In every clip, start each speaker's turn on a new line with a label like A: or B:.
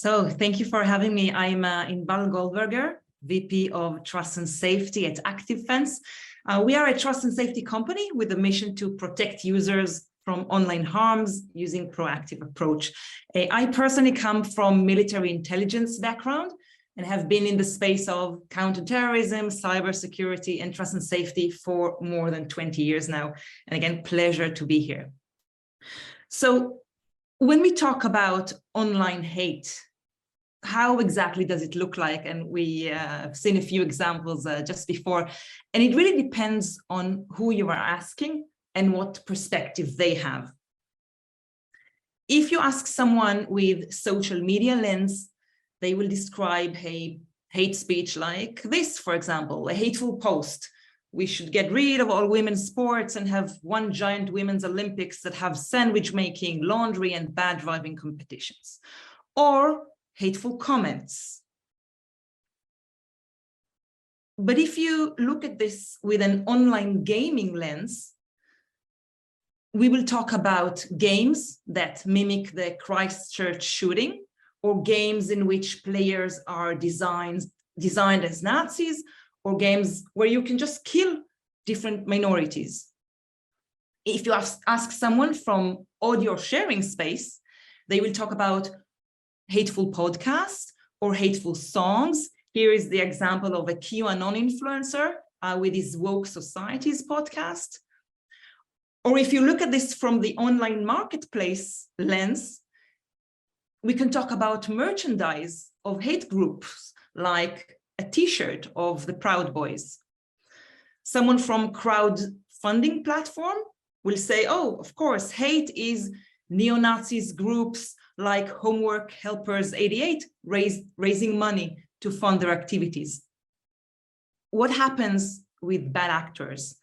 A: So thank you for having me. I'm Inbal Goldberger, VP of Trust and Safety at ActiveFence. We are a trust and safety company with a mission to protect users from online harms using proactive approach. I personally come from military intelligence background and have been in the space of counterterrorism, cybersecurity, and trust and safety for more than 20 years now. And again, pleasure to be here. So when we talk about online hate, how exactly does it look like? And we have seen a few examples just before, and it really depends on who you are asking and what perspective they have. If you ask someone with social media lens, they will describe hate speech like this, for example, a hateful post. We should get rid of all women's sports and have one giant women's Olympics that have sandwich making, laundry, and bad driving competitions. Or hateful comments. But if you look at this with an online gaming lens, we will talk about games that mimic the Christchurch shooting, or games in which players are designed as Nazis, or games where you can just kill different minorities. If you ask someone from audio sharing space, they will talk about hateful podcasts or hateful songs. Here is the example of a QAnon influencer with his Woke Societies podcast. Or if you look at this from the online marketplace lens, we can talk about merchandise of hate groups, like a t-shirt of the Proud Boys. Someone from crowdfunding platform will say, oh, of course, hate is neo-Nazis groups like Homework Helpers 88 raising money to fund their activities. What happens with bad actors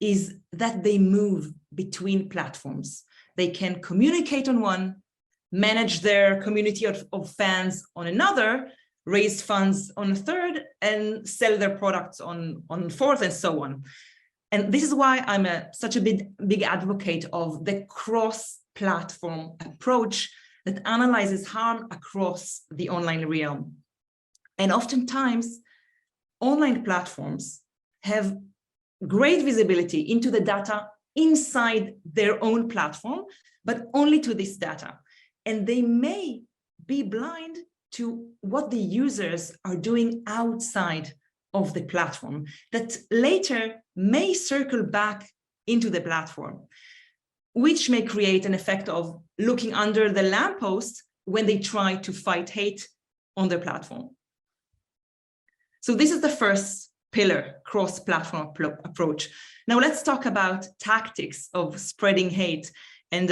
A: is that they move between platforms. They can communicate on one, manage their community of fans on another, raise funds on a third, and sell their products on fourth, and so on. And this is why I'm such a big advocate of the cross-platform approach that analyzes harm across the online realm. And oftentimes, online platforms have great visibility into the data inside their own platform, but only to this data. And they may be blind to what the users are doing outside of the platform that later may circle back into the platform, which may create an effect of looking under the lamppost when they try to fight hate on their platform. So this is the first pillar, cross-platform approach. Now let's talk about tactics of spreading hate. And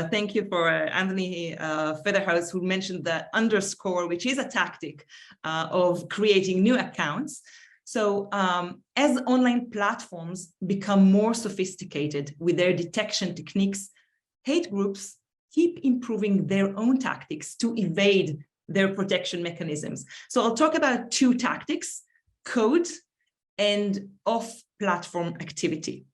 A: thank you for Anthony Featherhouse, who mentioned the underscore, which is a tactic of creating new accounts. So as online platforms become more sophisticated with their detection techniques, hate groups keep improving their own tactics to evade their protection mechanisms. So I'll talk about two tactics, code and off-platform activity.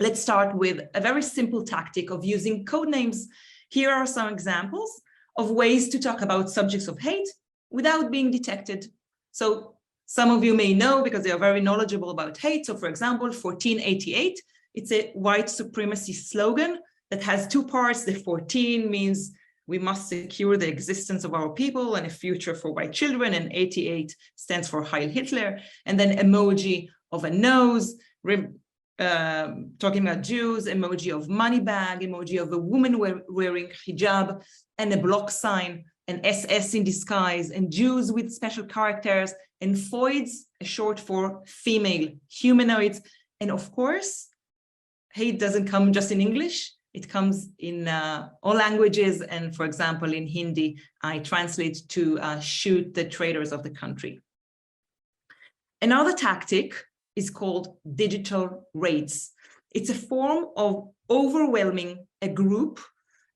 A: Let's start with a very simple tactic of using code names. Here are some examples of ways to talk about subjects of hate without being detected. So some of you may know because they are very knowledgeable about hate. So for example, 1488, it's a white supremacy slogan that has two parts. The 14 means we must secure the existence of our people and a future for white children, and 88 stands for Heil Hitler, and then emoji of a nose, talking about Jews, emoji of money bag, emoji of a woman wearing hijab, and a block sign, an SS in disguise, and Jews with special characters, and foids, a short for female humanoids. And of course, hate doesn't come just in English. It comes in all languages. And for example, in Hindi, I translate to shoot the traitors of the country. Another tactic is called digital raids. It's a form of overwhelming a group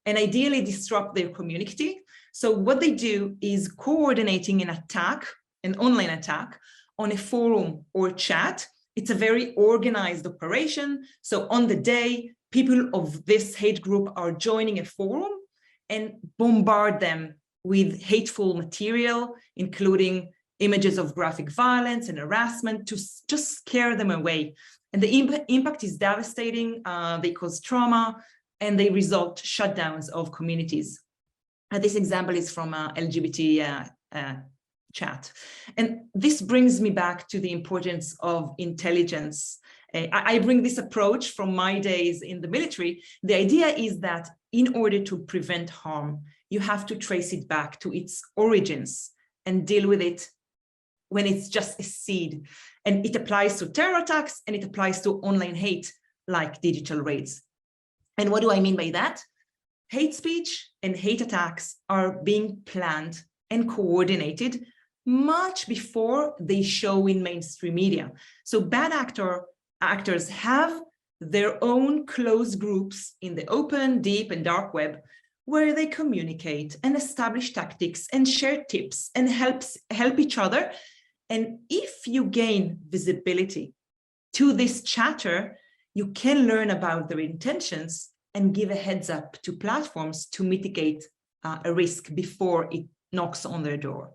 A: and ideally disrupt their community. So what they do is coordinating an attack, an online attack, on a forum or chat. It's a very organized operation. So on the day, people of this hate group are joining a forum and bombard them with hateful material, including images of graphic violence and harassment, to just scare them away. And the impact is devastating. They cause trauma, and they result shutdowns of communities. This example is from LGBT chat. And this brings me back to the importance of intelligence. I bring this approach from my days in the military. The idea is that in order to prevent harm, you have to trace it back to its origins and deal with it when it's just a seed. And it applies to terror attacks, and it applies to online hate, like digital raids. And what do I mean by that? Hate speech and hate attacks are being planned and coordinated much before they show in mainstream media. So bad actors have their own closed groups in the open, deep, and dark web, where they communicate and establish tactics and share tips and help each other. And if you gain visibility to this chatter, you can learn about their intentions and give a heads up to platforms to mitigate a risk before it knocks on their door.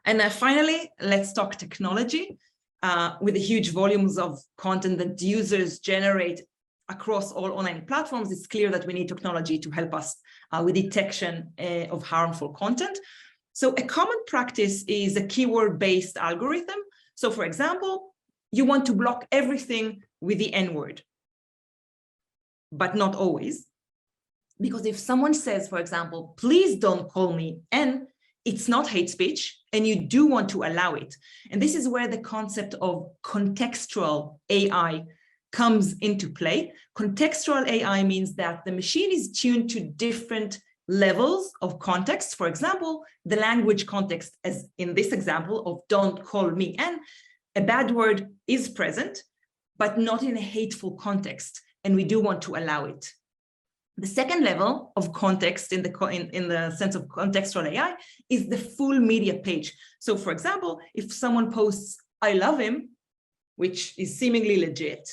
A: And finally, let's talk technology. With the huge volumes of content that users generate across all online platforms, it's clear that we need technology to help us with detection of harmful content. So a common practice is a keyword-based algorithm. So for example, you want to block everything with the N-word, but not always. Because if someone says, for example, please don't call me N, it's not hate speech, and you do want to allow it. And this is where the concept of contextual AI comes into play. Contextual AI means that the machine is tuned to different levels of context. For example, the language context, as in this example of don't call me N, a bad word is present, but not in a hateful context, and we do want to allow it. The second level of context in the sense of contextual AI is the full media page. So for example, if someone posts, I love him, which is seemingly legit,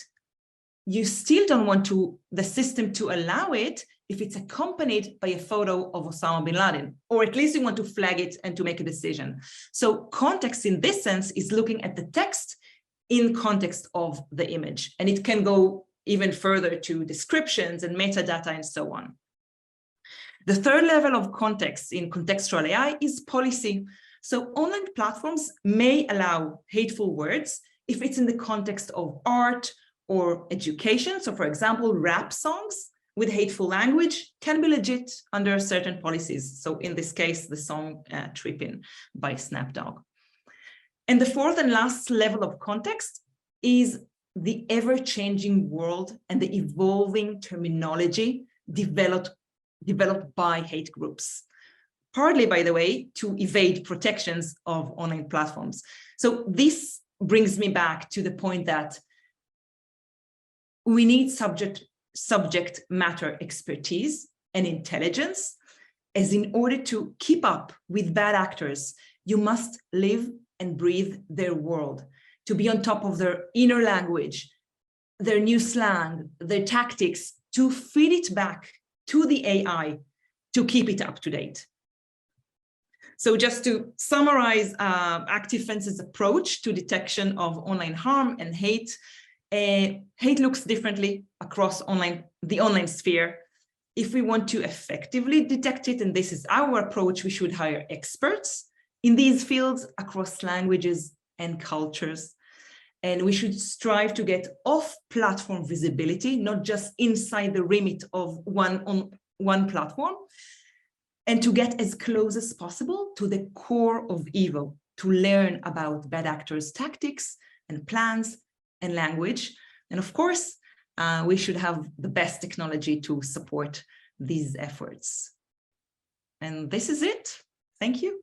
A: you still don't want the system to allow it if it's accompanied by a photo of Osama bin Laden, or at least you want to flag it and to make a decision. So context in this sense is looking at the text in context of the image, and it can go even further to descriptions and metadata and so on. The third level of context in contextual AI is policy. So online platforms may allow hateful words if it's in the context of art or education. So for example, rap songs with hateful language can be legit under certain policies. So in this case, the song Trippin' by Snapdog. And the fourth and last level of context is the ever-changing world and the evolving terminology developed by hate groups, partly, by the way, to evade protections of online platforms. So this brings me back to the point that we need subject matter expertise and intelligence, as in order to keep up with bad actors, you must live and breathe their world, to be on top of their inner language, their new slang, their tactics, to feed it back to the AI to keep it up to date. So just to summarize ActiveFence's approach to detection of online harm and hate, hate looks differently across the online sphere. If we want to effectively detect it, and this is our approach, we should hire experts in these fields across languages and cultures. And we should strive to get off-platform visibility, not just inside the remit of one platform, and to get as close as possible to the core of evil, to learn about bad actors' tactics and plans and language. And of course, we should have the best technology to support these efforts. And this is it. Thank you.